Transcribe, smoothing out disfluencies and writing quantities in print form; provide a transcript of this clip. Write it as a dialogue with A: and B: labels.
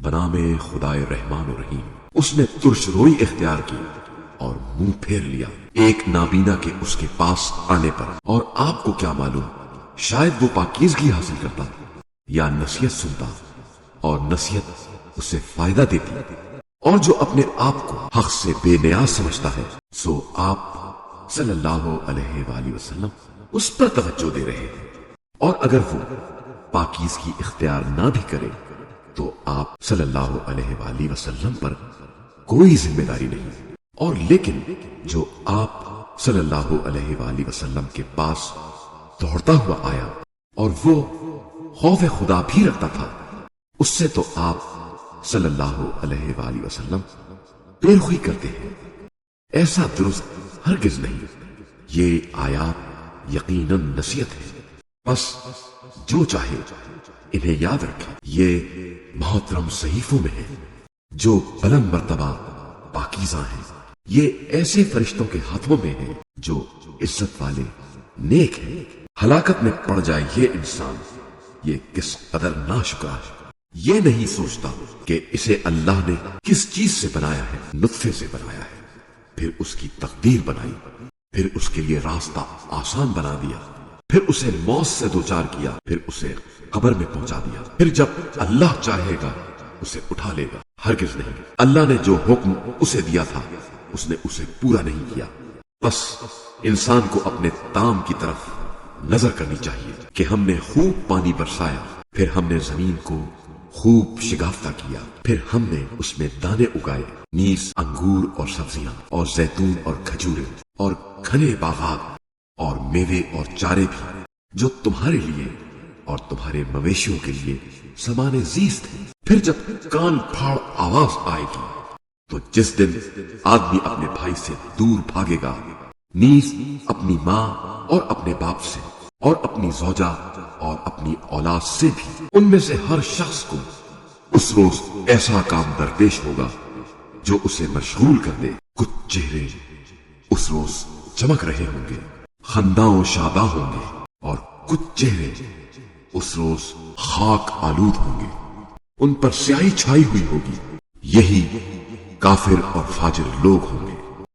A: بنام خدائے رحمان و رحیم۔ اس نے ترش روئی اختیار کی اور منہ پھیر لیا ایک نابینا کے اس کے پاس آنے پر۔ اور آپ کو کیا معلوم، شاید وہ پاکیزگی حاصل کرتا یا نصیحت سنتا اور نصیحت اسے فائدہ دیتی، اور جو اپنے آپ کو حق سے بے نیاز سمجھتا ہے سو آپ صلی اللہ علیہ وآلہ وسلم اس پر توجہ دے رہے ہیں، اور اگر وہ پاکیزگی اختیار نہ بھی کرے تو آپ صلی اللہ علیہ وآلہ وسلم پر کوئی ذمہ داری نہیں۔ اور لیکن جو آپ صلی اللہ علیہ وآلہ وسلم کے پاس دوڑتا ہوا آیا اور وہ خوف خدا بھی رکھتا تھا، اس سے تو آپ صلی اللہ علیہ وآلہ وسلم پیروی کرتے ہیں۔ ایسا درست ہرگز نہیں۔ یہ آیات یقیناً نصیحت ہے، بس جو چاہے انہیں یاد رکھے۔ یہ محترم صحیفوں میں ہے جو بلند مرتبہ پاکیزہ ہیں۔ یہ ایسے فرشتوں کے ہاتھوں میں ہے جو عزت والے نیک ہیں۔ ہلاکت میں پڑ جائے یہ انسان، یہ کس قدر ناشکرا ہے۔ یہ نہیں سوچتا کہ اسے اللہ نے کس چیز سے بنایا ہے۔ نطفے سے بنایا ہے، پھر اس کی تقدیر بنائی، پھر اس کے لیے راستہ آسان بنا دیا، پھر اسے موت سے دوچار کیا، پھر اسے قبر میں پہنچا دیا، پھر جب اللہ چاہے گا اسے اٹھا لے گا۔ ہرگز نہیں، اللہ نے جو حکم اسے دیا تھا اس نے اسے پورا نہیں کیا۔ بس انسان کو اپنے تام کی طرف نظر کرنی چاہیے کہ ہم نے خوب پانی برسایا، پھر ہم نے زمین کو خوب شگافتہ کیا، پھر ہم نے اس میں دانے اگائے، نیز انگور اور سبزیاں اور زیتون اور کھجورے اور گھنے باغات اور میوے اور چارے بھی، جو تمہارے لیے اور تمہارے مویشیوں کے لیے سامان زیست ہے۔ پھر جب کان پھاڑ آواز آئے گی تو جس دن آدمی اپنے بھائی سے دور بھاگے گا، نیز اپنی ماں اور اپنے باپ سے اور اپنی زوجہ اور اپنی اولاد سے بھی، ان میں سے ہر شخص کو اس روز ایسا کام درپیش ہوگا جو اسے مشغول کر دے۔ کچھ چہرے اس روز چمک رہے ہوں گے، خنداں و شاداں ہوں گے، اور کچھ چہرے اس روز خاک آلود ہوں گے، ان پر سیاہی چھائی ہوئی ہوگی۔ یہی کافر اور فاجر لوگ ہوں گے۔